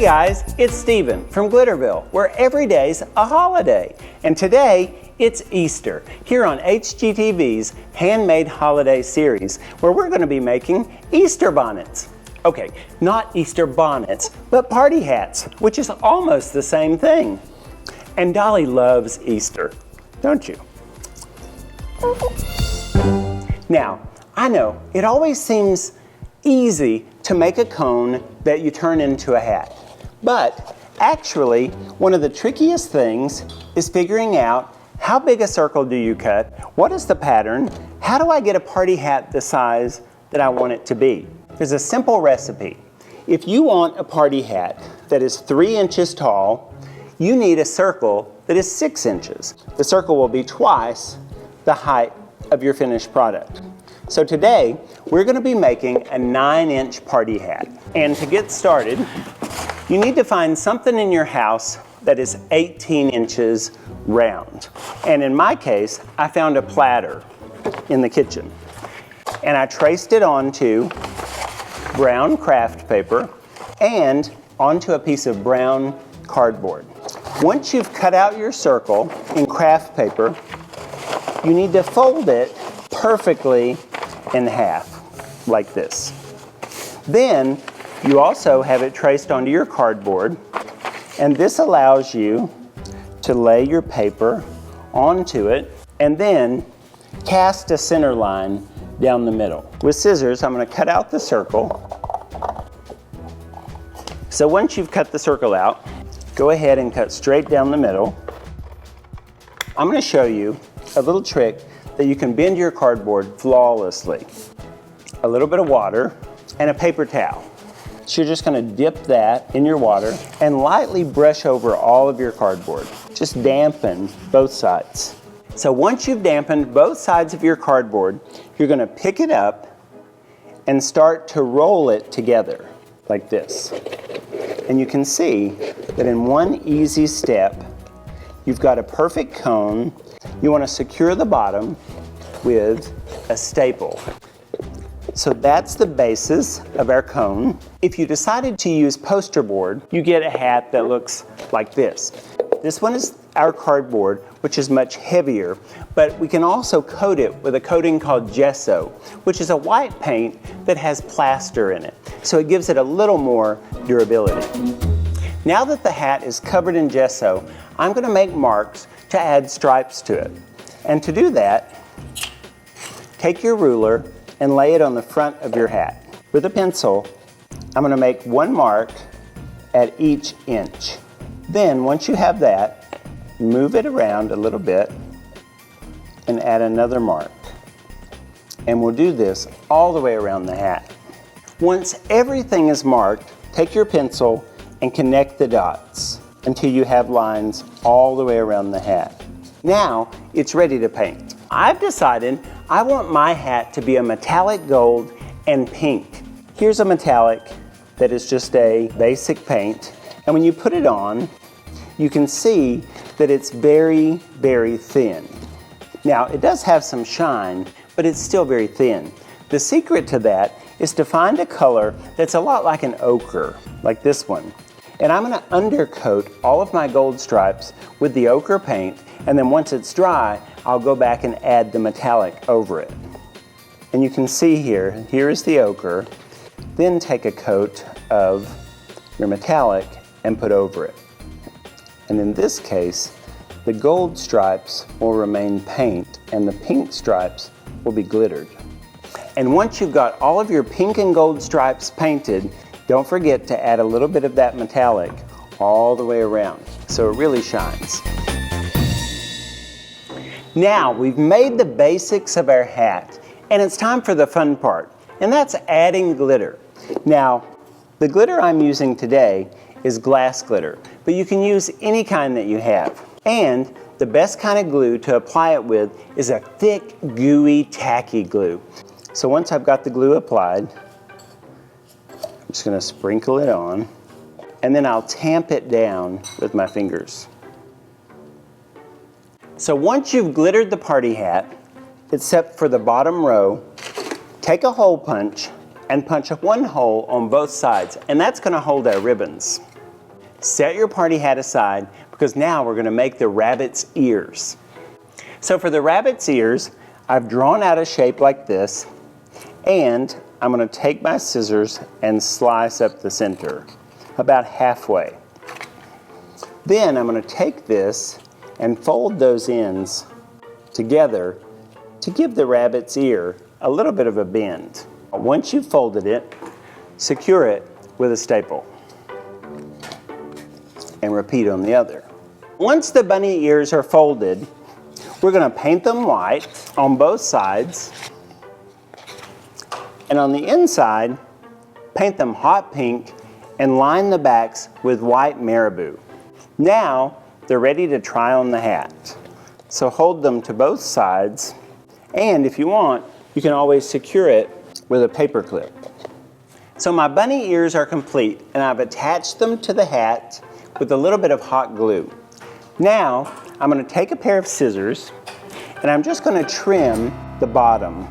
guys, it's Steven from Glitterville, where every day's a holiday. And today, it's Easter, here on HGTV's Handmade Holiday Series, where we're going to be making Easter bonnets. Okay, not Easter bonnets, but party hats, which is almost the same thing. And Dolly loves Easter, don't you? Now, I know, it always seems easy to make a cone that you turn into a hat. But actually, one of the trickiest things is figuring out how big a circle do you cut, what is the pattern, how do I get a party hat the size that I want it to be? There's a simple recipe. If you want a party hat that is 3 inches tall, you need a circle that is 6 inches. The circle will be twice the height of your finished product. So today, we're going to be making a 9-inch party hat. And to get started, you need to find something in your house that is 18 inches round. And in my case, I found a platter in the kitchen. And I traced it onto brown craft paper and onto a piece of brown cardboard. Once you've cut out your circle in craft paper, you need to fold it perfectly in half, like this. Then you also have it traced onto your cardboard, and this allows you to lay your paper onto it and then cast a center line down the middle. With scissors, I'm going to cut out the circle. So once you've cut the circle out, go ahead and cut straight down the middle. I'm going to show you a little trick that you can bend your cardboard flawlessly. A little bit of water and a paper towel. So you're just going to dip that in your water and lightly brush over all of your cardboard. Just dampen both sides. So once you've dampened both sides of your cardboard, you're going to pick it up and start to roll it together like this. And you can see that in one easy step, you've got a perfect cone. You want to secure the bottom with a staple. So that's the basis of our cone. If you decided to use poster board, you get a hat that looks like this. This one is our cardboard, which is much heavier, but we can also coat it with a coating called gesso, which is a white paint that has plaster in it. So it gives it a little more durability. Now that the hat is covered in gesso, I'm going to make marks to add stripes to it. And to do that, take your ruler and lay it on the front of your hat. With a pencil, I'm going to make one mark at each inch. Then, once you have that, move it around a little bit and add another mark. And we'll do this all the way around the hat. Once everything is marked, take your pencil and connect the dots until you have lines all the way around the hat. Now, it's ready to paint. I've decided I want my hat to be a metallic gold and pink. Here's a metallic that is just a basic paint, and when you put it on, you can see that it's very, very thin. Now, it does have some shine, but it's still very thin. The secret to that is to find a color that's a lot like an ochre, like this one. And I'm going to undercoat all of my gold stripes with the ochre paint, and then once it's dry, I'll go back and add the metallic over it. And you can see here is the ochre. Then take a coat of your metallic and put over it. And in this case, the gold stripes will remain paint and the pink stripes will be glittered. And once you've got all of your pink and gold stripes painted, don't forget to add a little bit of that metallic all the way around so it really shines. Now we've made the basics of our hat, and it's time for the fun part, and that's adding glitter. Now, the glitter I'm using today is glass glitter, but you can use any kind that you have. And the best kind of glue to apply it with is a thick, gooey, tacky glue. So once I've got the glue applied, I'm just going to sprinkle it on, and then I'll tamp it down with my fingers. So once you've glittered the party hat, except for the bottom row, take a hole punch and punch one hole on both sides, and that's going to hold our ribbons. Set your party hat aside because now we're going to make the rabbit's ears. So for the rabbit's ears, I've drawn out a shape like this, and I'm going to take my scissors and slice up the center, about halfway. Then I'm going to take this and fold those ends together to give the rabbit's ear a little bit of a bend. Once you've folded it, secure it with a staple. And repeat on the other. Once the bunny ears are folded, we're going to paint them white on both sides. And on the inside, paint them hot pink and line the backs with white marabou. Now, they're ready to try on the hat. So hold them to both sides, and if you want, you can always secure it with a paper clip. So my bunny ears are complete, and I've attached them to the hat with a little bit of hot glue. Now, I'm going to take a pair of scissors, and I'm just going to trim the bottom.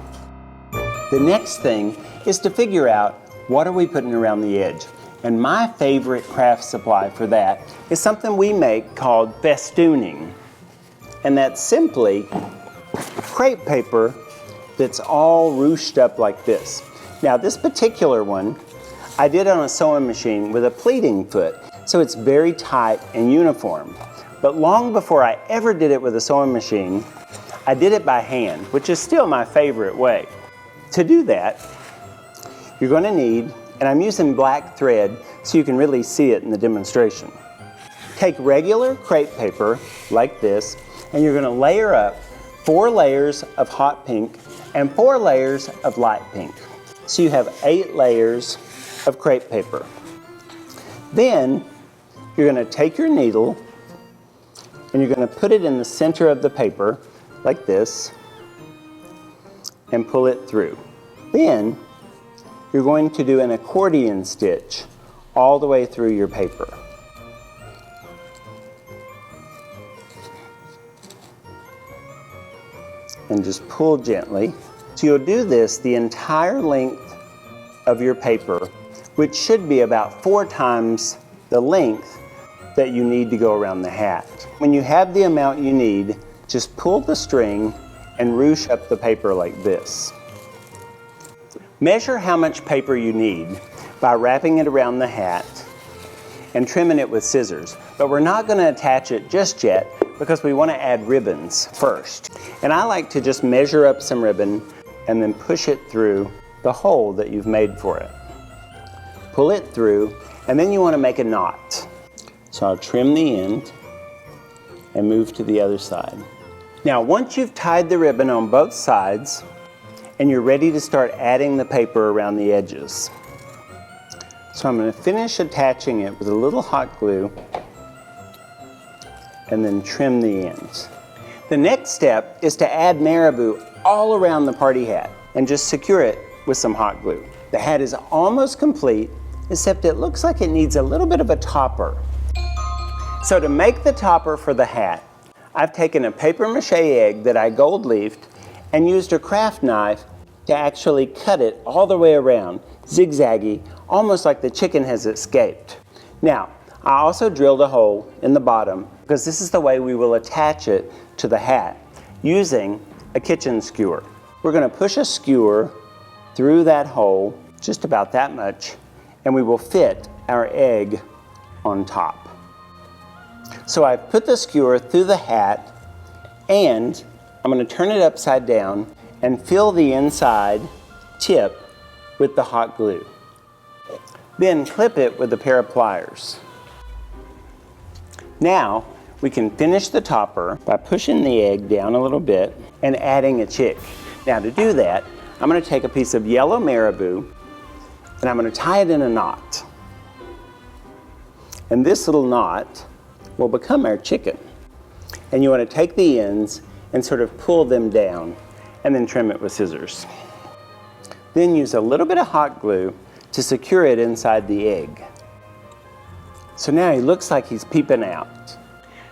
The next thing is to figure out what are we putting around the edge. And my favorite craft supply for that is something we make called festooning. And that's simply crepe paper that's all ruched up like this. Now this particular one, I did on a sewing machine with a pleating foot, so it's very tight and uniform. But long before I ever did it with a sewing machine, I did it by hand, which is still my favorite way. To do that, you're going to need, and I'm using black thread so you can really see it in the demonstration. Take regular crepe paper like this, and you're going to layer up 4 layers of hot pink and 4 layers of light pink. So you have 8 layers of crepe paper. Then you're going to take your needle and you're going to put it in the center of the paper like this and pull it through. Then you're going to do an accordion stitch all the way through your paper. And just pull gently. So you'll do this the entire length of your paper, which should be about 4 times the length that you need to go around the hat. When you have the amount you need, just pull the string and ruche up the paper like this. Measure how much paper you need by wrapping it around the hat and trimming it with scissors. But we're not going to attach it just yet because we want to add ribbons first. And I like to just measure up some ribbon and then push it through the hole that you've made for it. Pull it through, and then you want to make a knot. So I'll trim the end and move to the other side. Now once you've tied the ribbon on both sides and you're ready to start adding the paper around the edges. So I'm going to finish attaching it with a little hot glue and then trim the ends. The next step is to add marabou all around the party hat and just secure it with some hot glue. The hat is almost complete, except it looks like it needs a little bit of a topper. So to make the topper for the hat, I've taken a paper mache egg that I gold leafed and used a craft knife to actually cut it all the way around, zigzaggy, almost like the chicken has escaped. Now, I also drilled a hole in the bottom because this is the way we will attach it to the hat using a kitchen skewer. We're going to push a skewer through that hole, just about that much, and we will fit our egg on top. So I've put the skewer through the hat, and I'm going to turn it upside down and fill the inside tip with the hot glue. Then clip it with a pair of pliers. Now we can finish the topper by pushing the egg down a little bit and adding a chick. Now to do that, I'm going to take a piece of yellow marabou and I'm going to tie it in a knot. And this little knot will become our chicken. And you want to take the ends and sort of pull them down and then trim it with scissors. Then use a little bit of hot glue to secure it inside the egg. So now he looks like he's peeping out.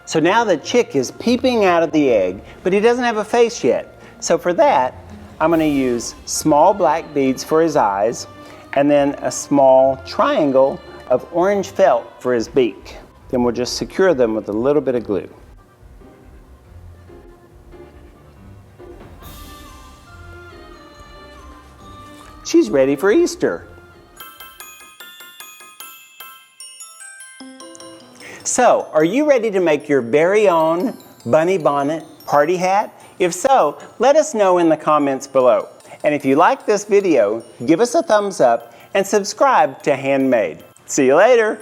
So now the chick is peeping out of the egg, but he doesn't have a face yet. So for that, I'm going to use small black beads for his eyes and then a small triangle of orange felt for his beak. Then we'll just secure them with a little bit of glue. She's ready for Easter. So, are you ready to make your very own bunny bonnet party hat? If so, let us know in the comments below. And if you like this video, give us a thumbs up and subscribe to Handmade. See you later.